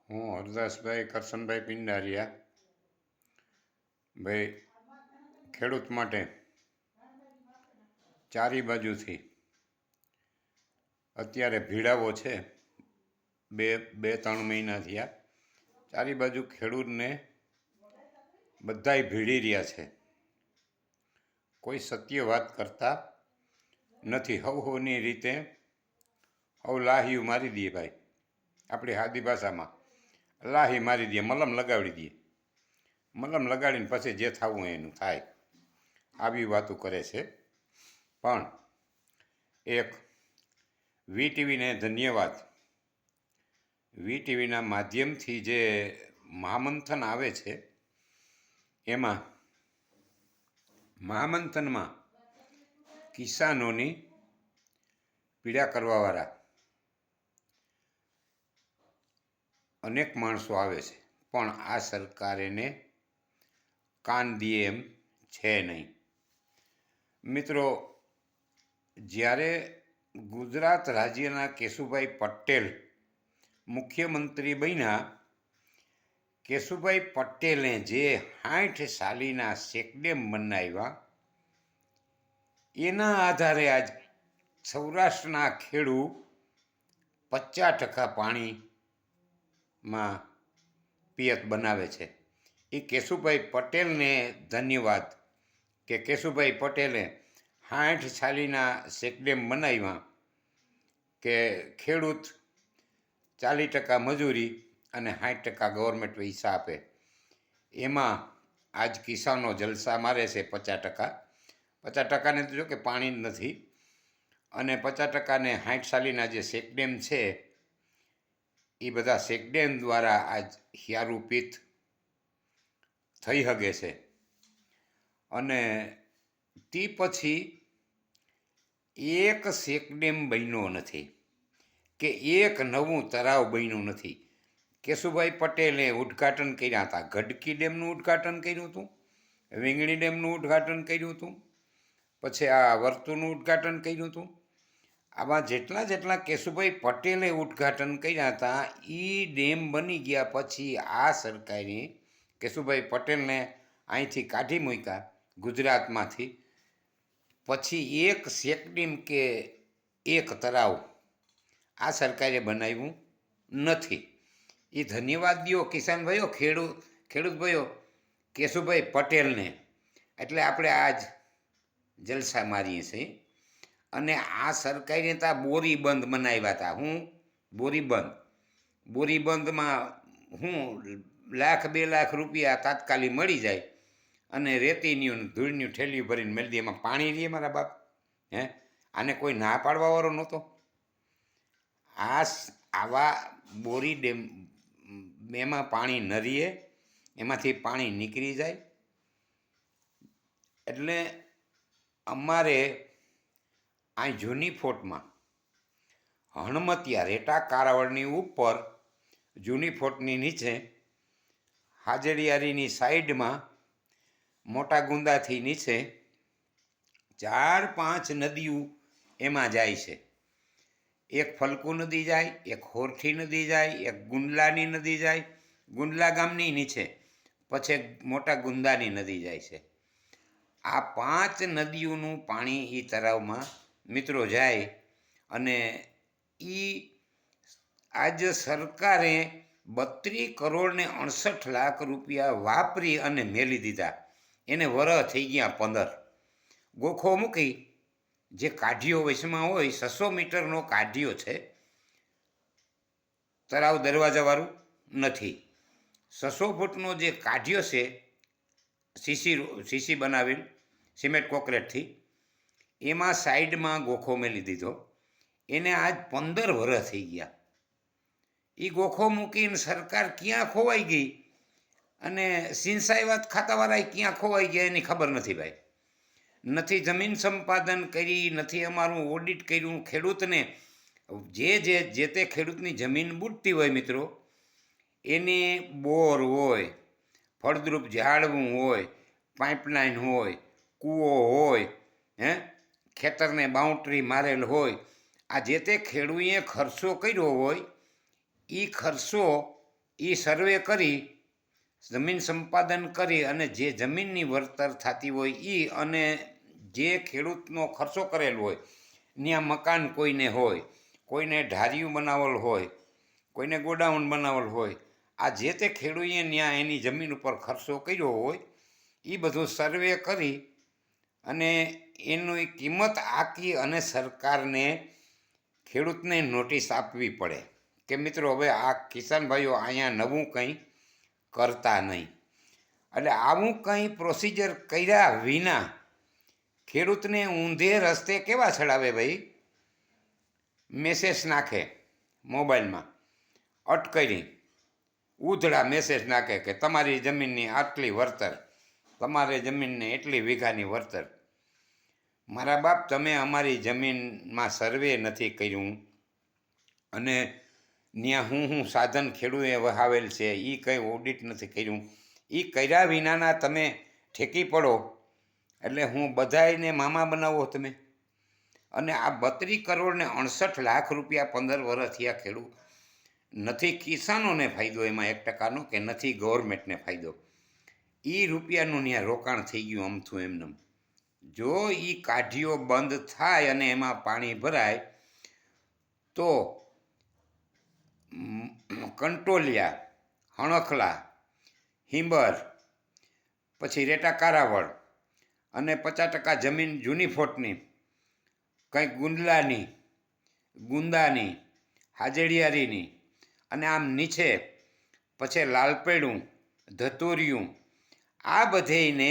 હું હરદાસભાઈ કરશનભાઈ પિંડારિયા ભાઈ ખેડૂત માટે ચારી બાજુથી અત્યારે ભીડાવો છે. બે ત્રણ મહિના થયા. ચારી બાજુ ખેડૂતને બધાય ભીડી રહ્યા છે. કોઈ સત્ય વાત કરતા નથી. હવની રીતે હવ લાહિયું મારી દઈએ ભાઈ, આપણી સાદી ભાષામાં લાહી મારી દઈએ, મલમ લગાડી દઈએ. મલમ લગાડીને પછી જે થવું એનું થાય, આવી વાતો કરે છે. પણ એક વીટીવીને ધન્યવાદ. વીટીવીના માધ્યમથી જે મહામંથન આવે છે, એમાં મહામંથનમાં કિસાનોની પીડા કરવાવાળા અનેક માણસો આવે છે, પણ આ સરકાર એને કાન દીએ એમ છે નહીં. મિત્રો, જ્યારે ગુજરાત રાજ્યના કેશુભાઈ પટેલ મુખ્યમંત્રી બન્યા, કેશુભાઈ પટેલે જે 60 સાલીના ચેકડેમ બનાવ્યા, એના આધારે આજ સૌરાષ્ટ્રના ખેડૂત 50% પાણીમાં પિયત બનાવે છે. એ કેશુભાઈ પટેલને ધન્યવાદ કે કેશુભાઈ પટેલે 60 સાલીના ચેકડેમ બનાવ્યા કે ખેડૂત 40% મજૂરી અને 60% ગવર્મેન્ટ પૈસા આપે. એમાં આજ કિસાનો જલસા મારે છે. 50%ને તો જો કે પાણી જ નથી, અને 50%ને 60 સાલીના જે ચેકડેમ છે, એ બધા ચેકડેમ દ્વારા આજ હિયારૂપિત થઈ શકે છે. અને તે પછી એક ચેકડેમ બન્યો નથી કે એક નવું તળાવ બન્યું નથી. કેશુભાઈ પટેલે ઉદ્ઘાટન કર્યા હતા. ગડકી ડેમનું ઉદ્ઘાટન કર્યું હતું, વીંગણી ડેમનું ઉદ્ઘાટન કર્યું હતું, પછી આ વર્તુનું ઉદ્ઘાટન કર્યું હતું. આવા જેટલા કેશુભાઈ પટેલે ઉદ્ઘાટન કર્યા હતા, એ ડેમ બની ગયા પછી આ સરકારે કેશુભાઈ પટેલને અહીંથી કાઢી મૂક્યા ગુજરાતમાંથી. પછી એક ચેકડેમ કે એક તળાવ આ સરકારે બનાવ્યું નથી. એ ધન્યવાદ દો કિસાન ભાઈઓ, ખેડૂત ભાઈઓ, કેશુભાઈ પટેલને. એટલે આપણે આજ જલસા મારીએ છીએ. અને આ સરકારે ત્યાં બોરી બંધ બનાવ્યા હતા. હું બોરી બંધમાં હું 1,00,000-2 લાખ રૂપિયા તાત્કાલિક મળી જાય, અને રેતીની ધૂળની ઠેલીઓ ભરીને મેળી દે. એમાં પાણી રહીએ મારા બાપ? આને કોઈ ના પાડવાવાળો નહોતો. આવા બોરી ડેમ એમાં પાણી ન રહીએ, એમાંથી પાણી નીકળી જાય. એટલે અમારે આ જૂની ફોટમાં હણમતિયા રેટા કારાવળની ઉપર, જૂની ફોટની નીચે હાજરિયારીની સાઈડમાં મોટા ગુંદાથી નીચે 4-5 નદીઓ એમાં જાય છે. એક ફલકુ નદી જાય, એક હોરઠી નદી જાય, એક ગુંડલાની નદી જાય, ગુંડલા ગામની નીચે, પછી મોટા ગુંદાની નદી જાય છે. આ 5 નદીઓનું પાણી એ તળાવમાં મિત્રો જાય. અને એ આજ સરકારે 32,68,00,000 રૂપિયા વાપરી અને મેલી દીધા. એને વરહ થઈ ગયા 15. ગોખો મૂકી જે કાઢીઓ વચમાં હોય, 600 મીટરનો કાઢીઓ છે, તળાવ દરવાજાવાળું નથી. 600 ફૂટનો જે કાઢ્યો છે, સીસી બનાવેલ સિમેન્ટ કોન્ક્રીટથી, એમાં સાઈડમાં ગોખો મેલી દીધો. એને આજ 15 વર્ષ થઈ ગયા. એ ગોખો મૂકીને સરકાર ક્યાં ખોવાઈ ગઈ અને સિંચાઈ ખાતાવાળા ક્યાં ખોવાઈ ગયા એની ખબર નથી ભાઈ. નથી જમીન સંપાદન કરી, નથી અમારું ઓડિટ કર્યું. ખેડૂતને જે તે ખેડૂતની જમીન બૂટતી હોય મિત્રો, એને બોર હોય, ફળદ્રુપ ઝાડવું હોય, પાઇપલાઇન હોય, કૂવો હોય, ખેતરને બાઉન્ડ્રી મારેલ હોય, આ જે તે ખેડૂએ ખર્ચો કર્યો હોય, એ ખર્ચો એ સર્વે કરી જમીન સંપાદન કરી અને જે જમીનની વળતર થતી હોય એ અને જે ખેડૂતનો ખર્ચો કરેલો હોય ત્યાં મકાન કોઈને હોય, કોઈને ઢારિયું બનાવેલ હોય, કોઈને ગોડાઉન બનાવેલ હોય, આ જે તે ખેડૂએ ત્યાં એની જમીન ઉપર ખર્ચો કર્યો હોય એ બધું સર્વે કરી અને એની કિંમત આંકી અને સરકારને ખેડૂતને નોટિસ આપવી પડે કે મિત્રો હવે આ કિસાન ભાઈઓ અહીંયા નવું કંઈ કરતા નહીં. એટલે આવું કંઈ પ્રોસિજર કર્યા વિના ખેડૂતને ઊંધે રસ્તે કેવા ચડાવે ભાઈ, મેસેજ નાખે મોબાઈલમાં અટકાઈ ઉધડા મેસેજ નાખે કે તમારી જમીનની આટલી વળતર, તમારી જમીનને એટલી વીઘાની વળતર. મારા બાપ, તમે અમારી જમીનમાં સર્વે નથી કર્યું અને ત્યાં હું સાધન ખેડૂએ વહાવેલ છે એ કંઈ ઓડિટ નથી કર્યું, એ કર્યા વિનાના તમે ઠેકી પડો એટલે હું બધાયને મામા બનાવો તમે. અને આ 32 કરોડ ને 68 લાખ રૂપિયા 15 વર્ષ થયા ખેડૂત, નથી કિસાનોને ફાયદો એમાં 1% કે નથી ગવર્મેન્ટને ફાયદો. એ રૂપિયાનું ત્યાં રોકાણ થઈ ગયું અમથું એમનેમ. જો એ કાઢીઓ બંધ થાય અને એમાં પાણી ભરાય તો કંટોલિયા, હણખલા, હિંબર, પછી રેટા કારાવળ અને 50% જમીન જૂની ફોટની, કંઈક ગુંદલાની, ગુંદાની, હાજડિયારીની અને આમ નીચે પછી લાલપેડું, ધતુરિયું, આ બધેયને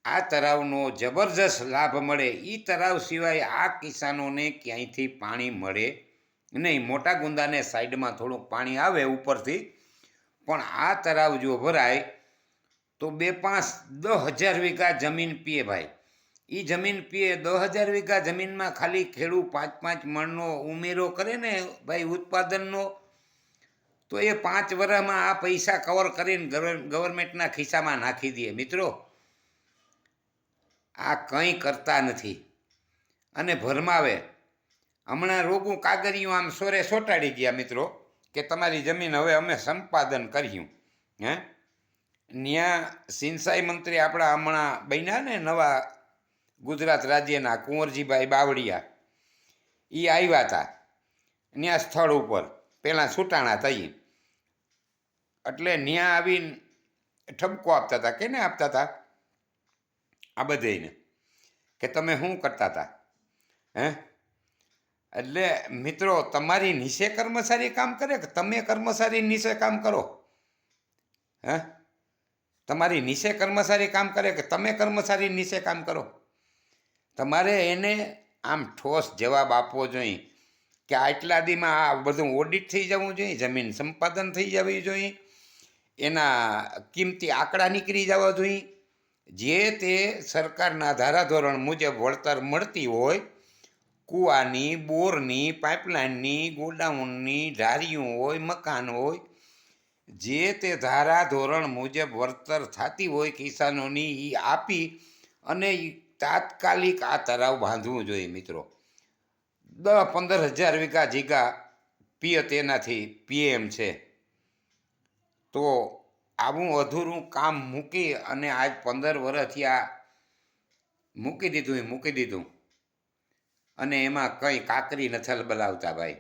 આ તળાવનો જબરજસ્ત લાભ મળે. એ તળાવ સિવાય આ કિસાનોને ક્યાંયથી પાણી મળે નહીં. મોટા ગુંદાને સાઈડમાં થોડુંક પાણી આવે ઉપરથી, પણ આ તળાવ જો ભરાય તો 10,000 વીઘા જમીન પીએ ભાઈ. એ જમીન પીએ. 10,000 વીઘા જમીનમાં ખાલી ખેડૂત 5-5 મણનો ઉમેરો કરે ને ભાઈ ઉત્પાદનનો, તો એ 5 વર્ષમાં આ પૈસા કવર કરીને ગવર્મેન્ટના ખિસ્સામાં નાખી દે. મિત્રો, આ કંઈ કરતા નથી અને ભરમાવે. હમણાં રોગું કાગળિયું આમ સોરે સોટાડી ગયા મિત્રો કે તમારી જમીન હવે અમે સંપાદન કર્યું. ત્યાં સિંચાઈ મંત્રી આપણા હમણાં બન્યા ને નવા ગુજરાત રાજ્યના કુંવરજીભાઈ બાવળિયા, એ આવ્યા હતા ત્યાં સ્થળ ઉપર, પહેલાં છૂટાણા થઈ એટલે ત્યાં આવીને ઠપકો આપતા હતા. કેને આપતા હતા? આ બધાને કે તમે શું કરતા હતા. એટલે મિત્રો, તમારી નીચે કર્મચારી કામ કરે કે તમે કર્મચારી નીચે કામ કરો? તમારી નીચે કર્મચારી કામ કરે કે તમે કર્મચારી નીચે કામ કરો? તમારે એને આમ ઠોસ જવાબ આપવો જોઈએ કે આટલા દીમાં આ બધું ઓડિટ થઈ જવું જોઈએ, જમીન સંપાદન થઈ જવી જોઈએ, એના કિંમતી આંકડા નીકળી જવા જોઈએ, જે તે સરકારના ધારાધોરણ મુજબ વળતર મળતી હોય, કૂવાની, બોરની, પાઇપલાઇનની, ગોડાઉનની, ઢારિયું હોય, મકાન હોય, જે તે ધારાધોરણ મુજબ વળતર થતી હોય કિસાનોની, એ આપી અને તાત્કાલિક આ તળાવ બાંધવું જોઈએ મિત્રો. 10-15 હજાર વીઘા જીગા પિયત એનાથી પીએમ છે. તો આવું અધૂરું કામ મૂકી અને આજ 15 વર્ષથી આ મૂકી દીધું અને એમાં કંઈ કાકરી નથી બલાવતા ભાઈ.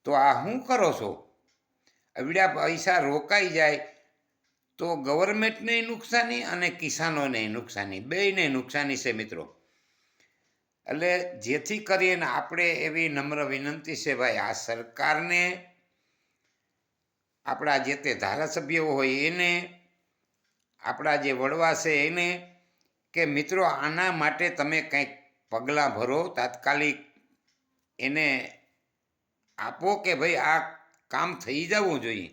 તો આ શું કરો છો? અવડ્યા પૈસા રોકાઈ જાય તો ગવર્મેન્ટને નુકસાની અને કિસાનોને નુકસાની, બેયને નુકસાની છે મિત્રો. એટલે જેથી કરીને આપણે એવી નમ્ર વિનંતી છે ભાઈ, આ સરકારને, આપણા જે તે ધારાસભ્યો હોય એને, આપણા જે વડવા છે એને, કે મિત્રો આના માટે તમે કંઈક પગલાં ભરો, તાત્કાલિક એને આપો કે ભાઈ આ કામ થઈ જવું જોઈએ,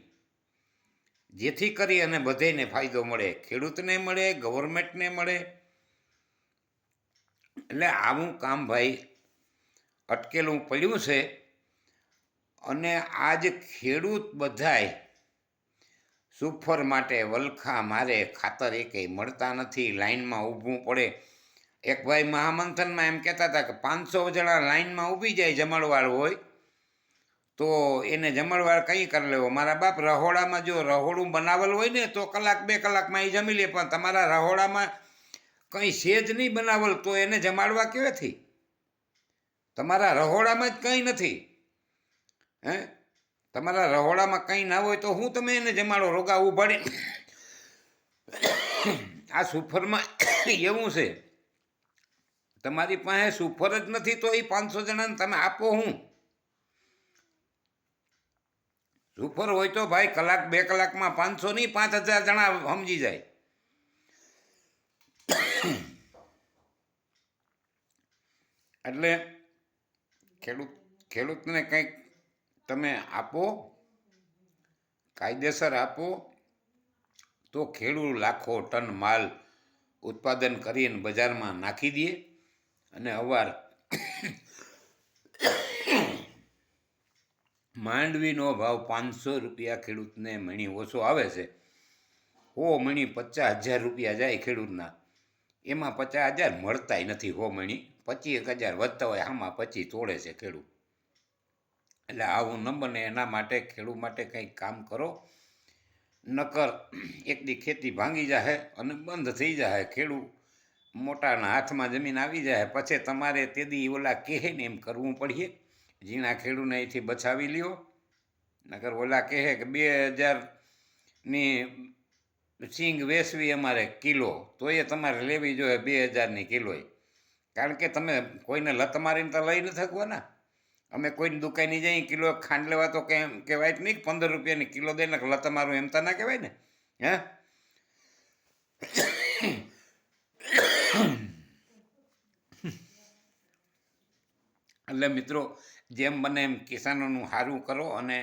જેથી કરી અને બધાને ફાયદો મળે, ખેડૂતને મળે, ગવર્મેન્ટને મળે. એટલે આવું કામ ભાઈ અટકેલું પડ્યું છે. અને આજ ખેડૂત બધાય સુફર માટે વલખા મારે, ખાતર એકેય મળતા નથી, લાઈનમાં ઊભું પડે. એક ભાઈ મહામંથનમાં એમ કહેતા હતા કે 500 જણા લાઈનમાં ઊભી જાય, જમણવાર હોય તો એને જમણવાર કંઈ કરી લેવો. મારા બાપ રહોડામાં જો રહોડું બનાવેલ હોય ને તો કલાક 2 કલાકમાં એ જમી લે, પણ તમારા રહોડામાં કંઈ સેજ નહીં બનાવેલ તો એને જમાડવા કેવાથી? તમારા રહોડામાં જ કંઈ નથી, હે? તમારા રહોડામાં કંઈ ના હોય તો હું તમે એને જમાડો રોગા ઉભાડી? આ સુફરમાં એવું છે, તમારી પાસે સુફર જ નથી તો એ 500 જણાને તમે આપો. હું સુફર હોય તો ભાઈ કલાક 2 કલાકમાં 500 નહીં 5000 જણા સમજી જાય. એટલે ખેડૂતને કંઈક તમે આપો, કાયદેસર આપો, તો ખેડૂત લાખો ટન માલ ઉત્પાદન કરીને બજારમાં નાખી દે અને અવાર માંડવીનો ભાવ 500 રૂપિયા ખેડૂતને મણી ઓછો આવે છે. મણી 50,000 રૂપિયા જાય ખેડૂતના, એમાં 50,000 મળતાય નથી. મણી 25,000 વધતા હોય, આમાં 25 તોડે છે ખેડૂત. એટલે આવું ન બને એના માટે ખેડૂત માટે કંઈક કામ કરો, નકર એક દી ખેતી ભાંગી જાય અને બંધ થઈ જાય. ખેડૂત મોટાના હાથમાં જમીન આવી જાય પછી તમારે તેદી ઓલા કહે ને એમ કરવું પડીએ. ઝીણા ખેડૂતને અહીંથી બચાવી લ્યો, નકર ઓલા કહે કે 2,000ની સિંગ વેચવી અમારે કિલો, તો એ તમારે લેવી જોઈએ 2,000ની કિલો. કારણ કે તમે કોઈને લત મારીને તો લઈ નથી શકવાના. અમે કોઈની દુકાને જઈએ કિલો ખાંડ લેવા તો કેમ કહેવાય નહીં 15 રૂપિયાની કિલો દઈને લત મારું, એમ તો ના કહેવાય ને, હે? એટલે મિત્રો, જેમ બને એમ કિસાનોનું સારું કરો અને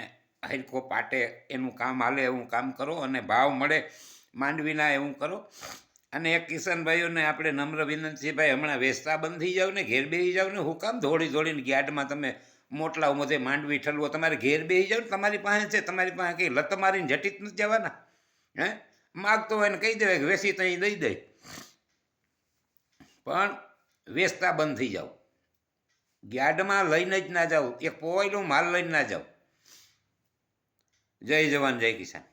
હરખો પાટે એનું કામ હાલે એવું કામ કરો અને ભાવ મળે માંડવીના એવું કરો. અને એક કિસાન ભાઈઓને આપણે નમ્ર વિનંતી, ભાઈ હમણાં વેચતા બંધ થઈ જાવ ને, ઘેર બેસી જાવ ને. હું કામ દોડીને યાર્ડમાં તમે મોટલા ઉમદે માંડવી ઠલવો? તમારે ઘેર બેસી જાવ ને, તમારી પાસે છે, તમારી પાસે કંઈ લત મારીને જટીત નથી જવાના, હે? માગતો હોય ને કહી દેવાય કે વેચી તો અહીં દઈ દે, પણ વેચતા બંધ થઈ જાવ. યાર્ડમાં લઈને જ ના જાઓ, એક પોવાયેલો માલ લઈને ના જાઓ. જય જવાન જય કિસાન.